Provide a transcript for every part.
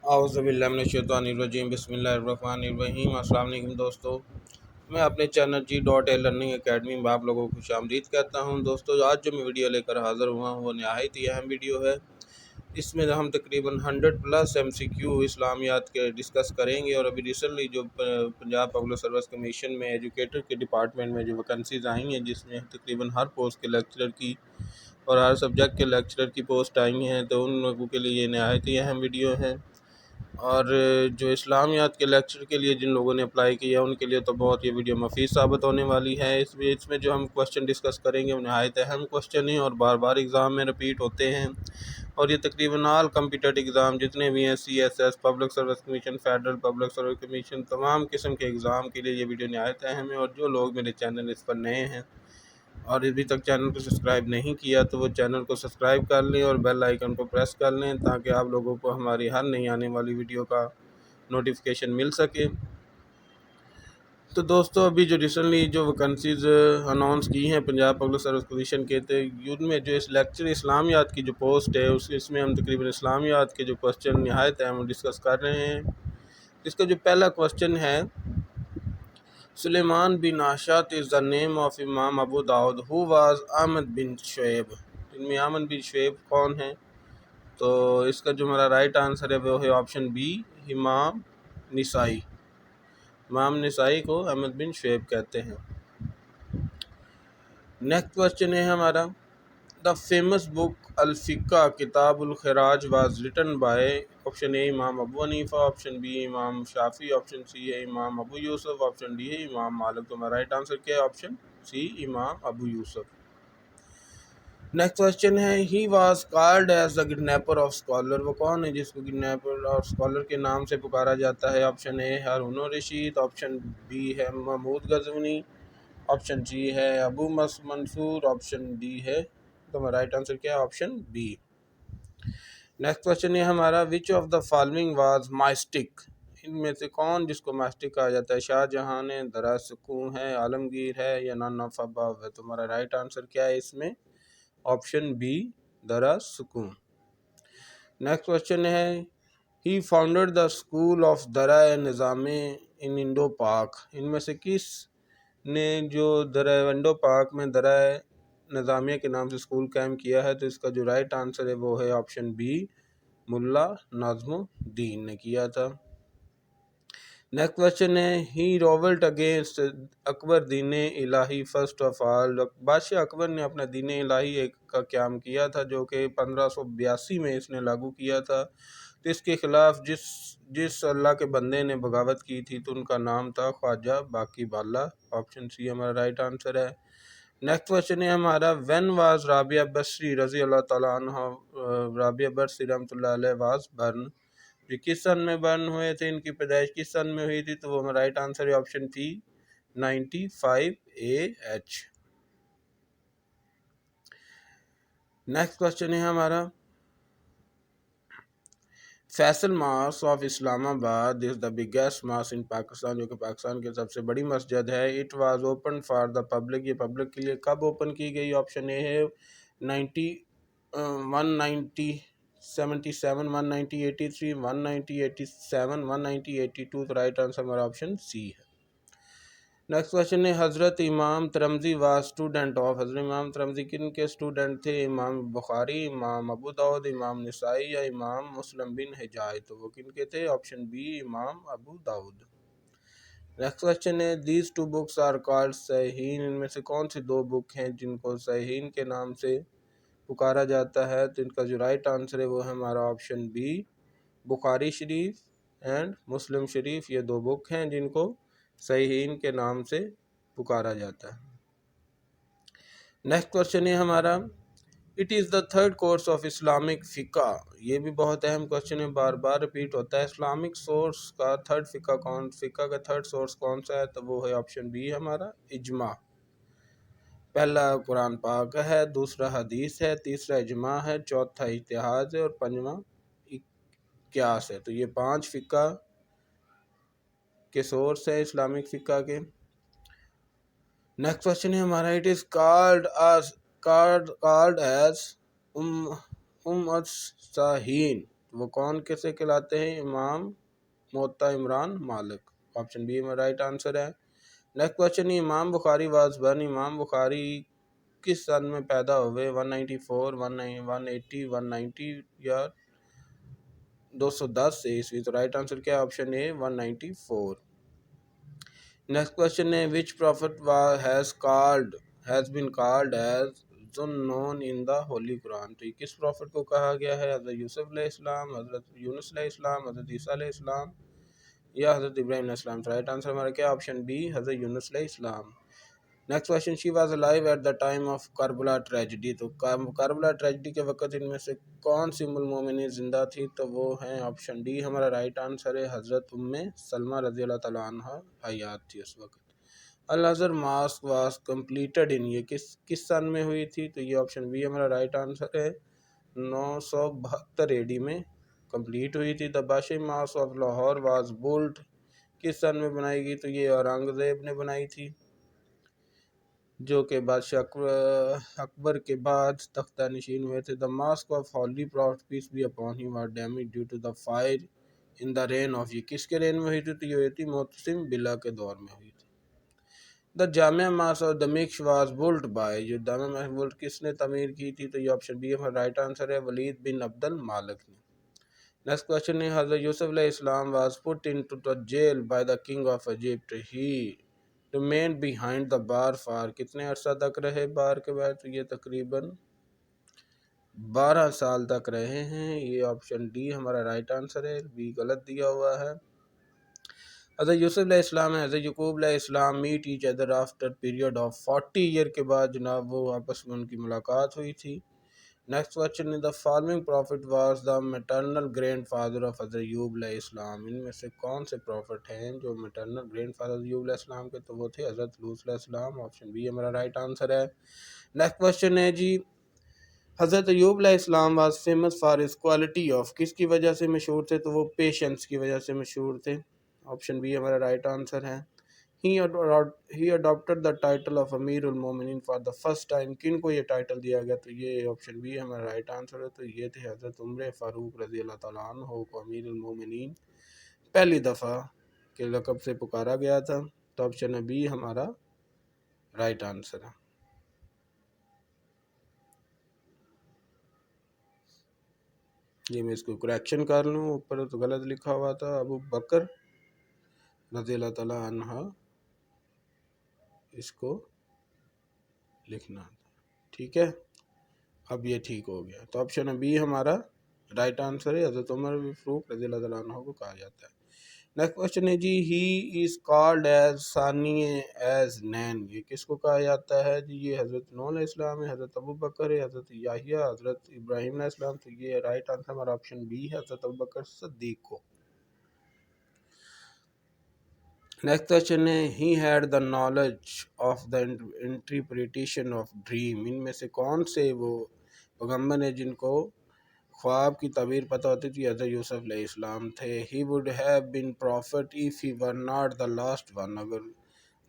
اعوذ باللہ من الشیطان الرجیم، بسم اللہ الرحمن الرحیم۔ السلام علیکم دوستو، میں اپنے چینل G.A لرننگ اکیڈمی میں آپ لوگوں کو خوش آمدید کہتا ہوں۔ دوستو، آج جو میں ویڈیو لے کر حاضر ہوا ہوں وہ نہایت ہی اہم ویڈیو ہے۔ اس میں ہم تقریباً 100+ MCQ اسلامیات کے ڈسکس کریں گے، اور ابھی ریسنٹلی جو پنجاب پبلک سروس کمیشن میں ایجوکیٹر کے ڈپارٹمنٹ میں جو ویکنسیز آئی ہیں، جس میں تقریباً ہر پوسٹ کے لیکچرر کی اور ہر سبجیکٹ کے لیکچرر کی پوسٹ آئی ہیں، تو ان لوگوں کے لیے یہ نہایت ہی اہم ویڈیو ہے۔ اور جو اسلامیات کے لیکچر کے لیے جن لوگوں نے اپلائی کیا ان کے لیے تو بہت یہ ویڈیو مفید ثابت ہونے والی ہے۔ اس میں جو ہم کوسچن ڈسکس کریں گے وہ نہایت اہم کوسچن ہیں اور بار بار ایگزام میں رپیٹ ہوتے ہیں، اور یہ تقریباً آل کمپیٹیٹو ایگزام جتنے بھی ہیں، CSS، public service commission, federal public service commission, تمام قسم کے ایگزام کے لیے یہ ویڈیو نہایت اہم ہے۔ اور جو لوگ میرے چینل اس پر نئے ہیں اور ابھی تک چینل کو سبسکرائب نہیں کیا تو وہ چینل کو سبسکرائب کر لیں اور بیل آئیکن کو پریس کر لیں، تاکہ آپ لوگوں کو ہماری ہر نئی آنے والی ویڈیو کا نوٹیفیکیشن مل سکے۔ تو دوستو، ابھی جو ریسنٹلی جو ویکنسیز اناؤنس کی ہیں پنجاب پبلک سروس کمیشن کے، تو ان میں جو اس لیکچر اسلامیات کی جو پوسٹ ہے اس میں ہم تقریباً اسلامیات کے جو کوسچن نہایت اہم ڈسکس کر رہے ہیں۔ اس کا جو پہلا کوسچن ہے، سلیمان بن اشعث is the name of امام ابو داؤد who was احمد بن شعیب۔ ان میں احمد بن شعیب کون ہیں؟ تو اس کا جو ہمارا رائٹ آنسر ہے وہ ہے آپشن بی، امام نسائی۔ امام نسائی کو احمد بن شعیب کہتے ہیں۔ نیکسٹ کوسچن ہے ہمارا، دا فیمس بک الفقہ کتاب الخراج واز ریٹن بائی، آپشن اے امام ابو حنیفہ، آپشن بی امام شافعی، آپشن سی ہے امام ابو یوسف، آپشن ڈی ہے امام مالک۔ تو ہمارا رائٹ آنسر کیا ہے؟ آپشن سی، امام ابو یوسف۔ نیکسٹ کوسچن ہے، he was called as the kidnapper of scholar. وہ کون ہے جس کو کڈنیپر آف اسکالر کے نام سے پکارا جاتا ہے؟ آپشن اے ہارون الرشید، آپشن بی ہے محمود غزنوی، آپشن جی ہے ابو منصور، آپشن ڈی ہے، تو ہمارا رائٹ آنسر کیا ہے؟ Option B. نیکسٹ کوسچن ہے ہمارا، which of the following was mystic. ان میں سے کون جس کو مائسٹک کہا جاتا ہے؟ شاہ جہان ہے، درا سکون ہے، عالمگیر ہے، یا نان آف ابو ہے؟ تو ہمارا رائٹ آنسر کیا ہے اس میں؟ آپشن بی، درا سکون۔ نیکسٹ کوسچن ہے، ہی فاؤنڈڈ دا اسکول آف درا نظام ان انڈو پاک۔ ان میں سے کس نے جو درا انڈو پاک میں درا نظامیہ کے نام سے اسکول قائم کیا ہے؟ تو اس کا جو رائٹ آنسر ہے وہ ہے آپشن بی، ملا ناظم الدین نے کیا تھا۔ نیکسٹ کوسچن ہے، ہی ریولٹ اگینسٹ اکبر دین الہی فرسٹ آف آل۔ بادشاہ اکبر نے اپنا دین الہی کا قیام کیا تھا جو کہ 1582 میں اس نے لاگو کیا تھا، تو اس کے خلاف جس اللہ کے بندے نے بغاوت کی تھی تو ان کا نام تھا خواجہ باقی باللہ۔ آپشن سی ہمارا رائٹ آنسر ہے۔ نیکسٹ کوسچن ہے ہمارا، وین واز رابعہ بصری رضی اللہ تعالیٰ عنہ، رابعہ بصری رحمۃ اللہ علیہ واز برن۔ یہ کس سن میں برن ہوئے تھے؟ ان کی پیدائش کس سن میں ہوئی تھی؟ تو وہ ہمارا رائٹ آنسر ہے آپشن پی، 95 AH۔ نیکسٹ کوسچن ہے ہمارا، فیصل ماسک آف اسلام آباد از دا بگیسٹ ماسک ان پاکستان، جو کہ پاکستان کی سب سے بڑی مسجد ہے۔ It was open for the public, یہ پبلک کے لیے کب اوپن کی گئی؟ آپشن اے ہے 197، 1983، 1987، 1982۔ تو رائٹ آنسر ہمارا آپشن سی ہے۔ نیکسٹ کوسچن ہے، حضرت امام ترمذی واز اسٹوڈنٹ آف۔ حضرت امام ترمذی کن کے اسٹوڈنٹ تھے؟ امام بخاری، امام ابو داؤد، امام نسائی، یا امام مسلم بن حجاج؟ تو وہ کن کے تھے؟ آپشن بی، امام ابو داؤد۔ نیکسٹ کوسچن ہے، these two books are called صحیحین۔ ان میں سے کون سی دو بک ہیں جن کو صحیحین کے نام سے پکارا جاتا ہے؟ تو ان کا جو رائٹ آنسر ہے وہ ہے ہمارا آپشن بی، بخاری شریف اینڈ مسلم شریف۔ یہ دو بک ہیں جن کو صحیحین کے نام سے پکارا جاتا ہے۔ نیکسٹ کوسچن ہے ہمارا، it is the third course of Islamic فقہ۔ یہ بھی بہت اہم کوسچن ہے، بار بار ریپیٹ ہوتا ہے۔ اسلامک سورس کا تھرڈ فقہ کا تھرڈ سورس کون سا ہے؟ تو وہ ہے آپشن بی ہمارا، اجماع۔ پہلا قرآن پاک ہے، دوسرا حدیث ہے، تیسرا اجماع ہے، چوتھا اجتہاد ہے، اور پنجواں قیاس ہے۔ تو یہ 5 فقہ کے سورس ہیں اسلامک فقہ کے۔ نیکسٹ کوسچن ہے ہمارا، اٹ از کالڈ ایز الصحیحین۔ وہ کون کیسے کہلاتے ہیں؟ امام موطا عمران مالک، آپشن بی میں رائٹ آنسر ہے۔ نیکسٹ کوشچن، امام بخاری واز برن، امام بخاری کس سن میں پیدا ہوئے؟ 194، 180، 190 یا 210 عیسوی؟ تو رائٹ آنسر کیا ہے؟ آپشن اے 194۔ نیکسٹ کوشچن ہے which prophet has been called as Zunnun in the Holy Quran؟ تو یہ کس پروفٹ کو کہا گیا ہے؟ حضرت یوسف علیہ السلام، حضرت یونس علیہ السلام، حضرت عیسیٰ علیہ السلام یا حضرت ابراہیم علیہ السلام؟ تو رائٹ آنسر ہمارا کیا؟ آپشن بی حضرت یونس علیہ السلام۔ Next question, she was alive at the time of Karbala tragedy? تو کربلا ٹریجڈی کے وقت ان میں سے کون سی ام المومنین زندہ تھی؟ تو وہ ہیں آپشن ڈی ہمارا رائٹ آنسر ہے حضرت سلمہ رضی اللہ تعالیٰ عنہ حیات تھی اس وقت۔ Al Azhar mosque was completed in, یہ کس سن میں ہوئی تھی؟ تو یہ آپشن بی ہمارا رائٹ آنسر ہے 972 AD میں کمپلیٹ ہوئی تھی۔ The Badshahi mosque of Lahore was build کس سن میں بنائی گئی؟ تو یہ اورنگزیب نے بنائی تھی، جو کہ بادشاہ اکبر کے بعد تختہ نشین ہوئے تھے۔ The mosque of holy prophet peace be upon him was damage due to the fire in the reign of, یہ کس کے رین میں ہوئی تھی؟ تو یہ ہوئی تھی معتصم باللہ کے دور میں ہوئی تھی۔ دا جامع ماسک آف دمشق واز بلڈ بائی، جو جامع مسجد کس نے تعمیر کی تھی؟ تو یہ آپشن بی ہمارا رائٹ آنسر ہے ولید بن عبد المالک نے۔ نیکسٹ کوشچن ہے حضرت یوسف علیہ السلام was put into the jail by the king of Egypt, he remained behind the bar for, کتنے عرصہ تک رہے بار کے بعد؟ تو یہ تقریباً 12 سال تک رہے ہیں، یہ آپشن ڈی ہمارا رائٹ آنسر ہے، بی غلط دیا ہوا ہے۔ حضرت یوسف علیہ السلام اور حضرت یعقوب علیہ السلام met each other after period of 40 year کے بعد جناب وہ آپس میں ان کی ملاقات ہوئی تھی۔ نیکسٹ کوشچن ہے the farming prophet was the maternal grandfather فادر آف حضرت ایوب علیہ السلام، ان میں سے کون سے پروفٹ ہیں جو میٹرنل گرینڈ فادر ایوب علیہ السلام کے؟ تو وہ تھے حضرت لوط علیہ السلام، آپشن بی ہمارا رائٹ آنسر ہے۔ نیکسٹ کوشچن ہے جی حضرت ایوب علیہ السلام was famous for his quality of, کس کی وجہ سے مشہور تھے؟ تو وہ پیشنس کی وجہ سے مشہور تھے، آپشن بی ہمارا رائٹ آنسر ہے۔ He adopted the title of امیر المومنین for the first time، کن کو یہ ٹائٹل دیا گیا؟ تو یہ آپشن بی ہمارا رائٹ آنسر ہے، تو یہ تھے حضرت عمر فاروق رضی اللہ تعالیٰ عنہ کو امیر المومنین پہلی دفعہ کے لقب سے پکارا گیا تھا، تو آپشن بی ہمارا رائٹ آنسر ہے۔ یہ میں اس کو کریکشن کر لوں، اوپر تو غلط لکھا ہوا تھا، ابو بکر رضی اللہ تعالیٰ عنہ اس کو لکھنا تھا، ٹھیک ہے، اب یہ ٹھیک ہو گیا، تو آپشن بی ہمارا رائٹ آنسر ہے، حضرت عمر فاروق رضی اللہ تعالیٰ عنہ کو کہا جاتا ہے۔ نیکسٹ کوشچن ہے جی ہی از کالڈ ایز ثانی ایز نین، یہ کس کو کہا جاتا ہے؟ جی یہ حضرت نوح علیہ السلام ہے، حضرت ابو بکر ہے، حضرت یحییٰ، حضرت ابراہیم علیہ السلام، تو یہ رائٹ آنسر ہمارا آپشن بی ہے حضرت ابو بکر صدیق کو۔ نیکسٹ کوشچن ہے he had the knowledge of the interpretation of dream, ان میں سے کون سے وہ پیغمبر ہیں جن کو خواب کی تعبیر پتہ ہوتی تھی؟ حضرت یوسف علیہ السلام تھے۔ He would have been prophet if he were not the last one, اگر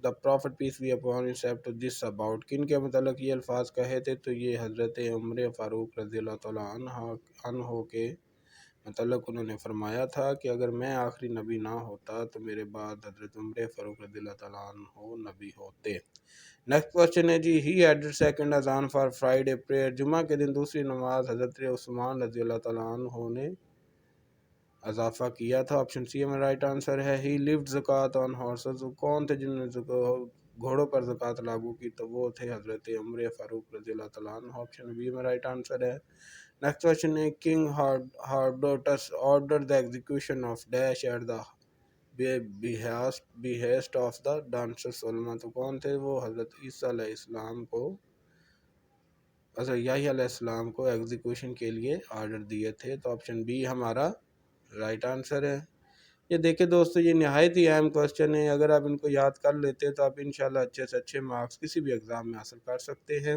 the prophet peace be upon him said to this about, کن کے متعلق یہ الفاظ کہے تھے؟ تو یہ حضرت عمر فاروق رضی اللہ تعالیٰ عنہ کے متعلق انہوں نے فرمایا تھا کہ اگر میں آخری نبی نہ ہوتا تو میرے بعد حضرت عمر فاروق رضی اللہ تعالیٰ عنہ نبی ہوتے۔ نیکسٹ کوشچن ہے جی ہی ایڈڈ سیکنڈ اذان فار فرائیڈے پریئر، جمعہ کے دن دوسری نماز حضرت عثمان رضی اللہ تعالیٰ عنہ نے اضافہ کیا تھا، آپشن سی میں رائٹ آنسر ہے۔ ہی لیوڈ زکوٰۃ آن ہارسز، کون تھے جنہوں نے گھوڑوں پر زکوٰۃ لاگو کی؟ تو وہ تھے حضرت عمر فاروق رضی اللہ تعالیٰ عنہ، آپشن بی میں رائٹ آنسر ہے۔ نیکسٹ کوشچن ہے king Herodotus order the execution of ڈیش at the behest of the dancer Salome, تو کون تھے وہ؟ حضرت عیسیٰ علیہ السلام کو، حضرت یحییٰ علیہ السلام کو ایگزیکیوشن کے لیے آرڈر دیے تھے، تو آپشن بی ہمارا رائٹ آنسر ہے۔ یہ دیکھیں دوستو یہ نہایت ہی اہم کوشچن ہے، اگر آپ ان کو یاد کر لیتے تو آپ انشاءاللہ اچھے سے اچھے مارکس کسی بھی ایگزام میں حاصل کر سکتے ہیں۔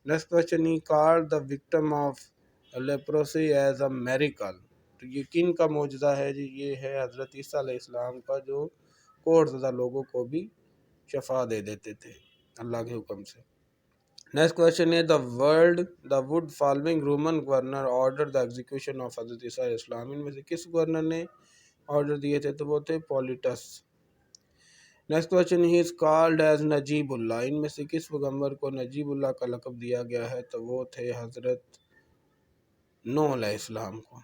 Next question he called the victim of leprosy as a miracle, تو یہ کن کا معجزہ ہے؟ جی یہ ہے حضرت عیسیٰ علیہ السلام کا، جو کوڑ زدہ لوگوں کو بھی شفا دے دیتے تھے اللہ کے حکم سے۔ نیکسٹ کوشچن ہے the would following Roman governor order the execution of حضرت عیسیٰ علیہ السلام، ان میں سے کس گورنر نے آرڈر دیے تھے؟ تو وہ تھے Pilates. Next question he is called as نجیب اللہ، ان میں سے کس پیغمبر کو نجیب اللہ کا لقب دیا گیا ہے؟ تو وہ تھے حضرت نوح علیہ السلام کو،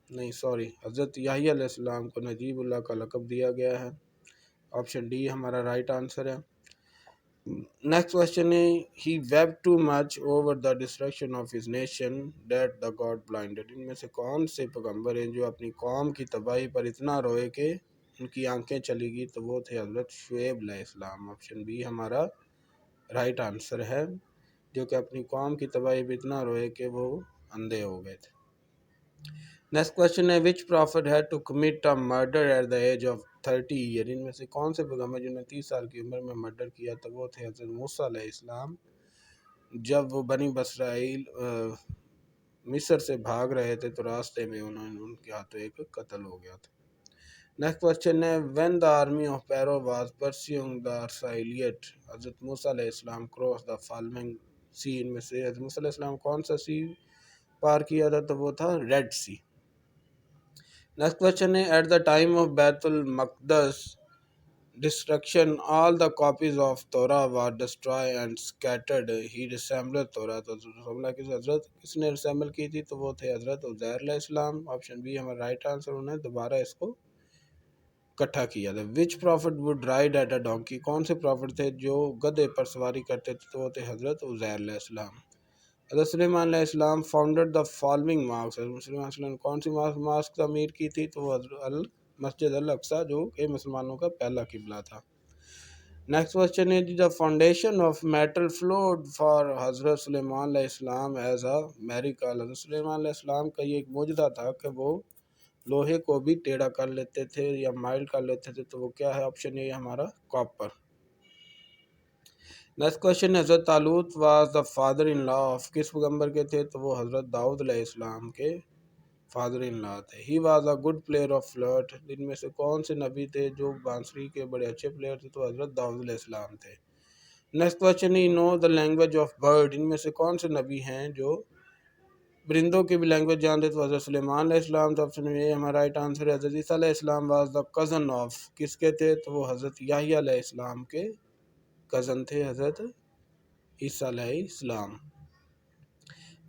نہیں سوری، حضرت یحییٰ علیہ السلام کو نجیب اللہ کا لقب دیا گیا ہے۔ آپشن ڈی ہمارا رائٹ آنسر ہے۔ نیکسٹ کوشچن ہے he weep too much over the destruction of his nation that the god blinded, ان میں سے کون سے پیغمبر ہیں جو اپنی قوم کی تباہی پر اتنا روئے کہ ان کی آنکھیں چلی گئی؟ تو وہ تھے حضرت شعیب علیہ السلام۔ آپشن بی ہمارا رائٹ آنسر ہے، جو کہ اپنی قوم کی تباہی پر اتنا روئے کہ وہ اندھے ہو گئے تھے۔ نیکسٹ کوشچن ہے which prophet had to commit a murder at the age of 30 year, ان میں سے کون سے پیغمبر جنہوں نے 30 سال کی عمر میں مرڈر کیا؟ تو وہ تھے حضرت موسیٰ علیہ السلام، جب وہ بنی اسرائیل مصر سے بھاگ رہے تھے تو راستے میں ان کے ہاتھوں ایک قتل ہو گیا تھا۔ نیکسٹ کوشچن ہے when the army of Pharaoh was pursuing the Israelite, حضرت موسیٰ علیہ السلام کراس دا فالوئنگ سی، ان میں سے حضرت موسیٰ علیہ السلام کون سا سی پار کیا تھا؟ تو وہ تھا ریڈ سی۔ نیکسٹ کوشچن ہے ایٹ دا ٹائم آف بیت المقدس destruction all the copies of Torah were destroy and scattered he resemble Torah, تو حضرت کس نے ریسیمبل کی تھی؟ تو وہ تھے حضرت عزیر علیہ السلام۔ آپشن بی ہمارا رائٹ آنسر، انہوں نے دوبارہ اس کو اکٹھا کیا تھا۔ Which prophet would ride at a donkey, کون سے پرافٹ تھے جو گدھے پر سواری کرتے تھے؟ تو وہ تھے حضرت عزیر علیہ السلام۔ حضرت سلیمان علیہ السلام فاؤنڈر دا فالوئنگ ماسک، حضرت سلیمان علیہ السلام نے کون سی ماسک تعمیر کی تھی؟ تو وہ مسجد الاقصیٰ، جو کہ مسلمانوں کا پہلا قبلہ تھا۔ نیکسٹ کوشچن ہے the foundation of metal fluid for حضرت سلیمان علیہ السلام ایز اے میریکل، حضرت سلیمان علیہ السلام کا یہ ایک معجزہ تھا کہ وہ لوہے کو بھی ٹیڑھا کر لیتے تھے یا مائل کر لیتے تھے، تو وہ کیا ہے؟ آپشن اے ہمارا کاپر۔ نیکسٹ کوشچن حضرت طالوت was the father in law of, کس پیغمبر کے تھے؟ تو وہ حضرت داؤد علیہ السلام کے فادر ان لا تھے۔ He was a good player of flute, ان میں سے کون سے نبی تھے جو بانسری کے بڑے اچھے پلیئر تھے؟ تو حضرت داؤد علیہ السلام تھے۔ Next question he know the language of bird, ان میں سے کون سے نبی ہیں جو پرندوں کی بھی لینگویج جانتے؟ تو حضرت سلیمان علیہ السلام۔ تو آپشن اے ہمارا رائٹ آنسر ہے۔ حضرت عیسیٰ علیہ السلام واز دا کزن آف، کس کے تھے؟ تو وہ حضرت یحییٰ علیہ السلام کے کزن تھے، حضرت عیسیٰ علیہ السلام۔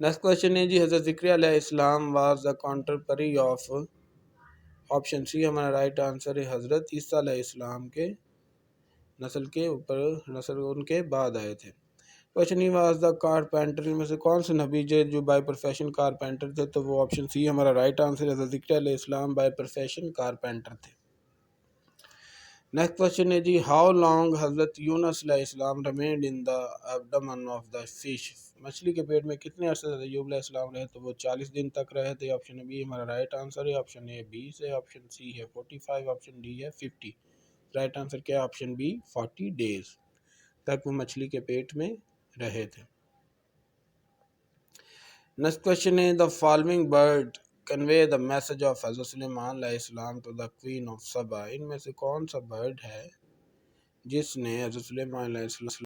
نیکسٹ کوشچن ہے جی حضرت ذکریا علیہ السلام was the contemporary of, option C ہمارا رائٹ آنسر ہے، حضرت عیسیٰ علیہ السلام کے نسل کے اوپر ان کے بعد آئے تھے۔ Question he was the carpenter, ان میں سے کون سے نبی جو بائی پروفیشن کارپینٹر تھے؟ تو وہ آپشن سی ہمارا رائٹ آنسر ہے، حضرت ذکریا علیہ السلام بائی پروفیشن کارپینٹر تھے۔ نیکسٹ کوشچن ہے جی ہاؤ لانگ حضرت یونس علیہ السلام remained in the abdomen of the fish, مچھلی کے پیٹ میں کتنے عرصے سے ایوب علیہ السلام رہے؟ تو وہ 40 دن تک رہے تھے۔ آپشن بی ہمارا رائٹ آنسر ہے، آپشن اے 20 ہے، آپشن سی ہے 45، آپشن ڈی ہے 50۔ رائٹ آنسر کیا ہے؟ آپشن بی 40 ڈیز تک وہ مچھلی کے پیٹ میں رہے تھے۔ نیکسٹ کوشچن ہے the following bird convey the message of حضرت سلیمان علیہ السلام ٹو دا کوئین آف سبا، ان میں سے کون سا برڈ ہے جس نے حضرت سلیمان علیہ السلام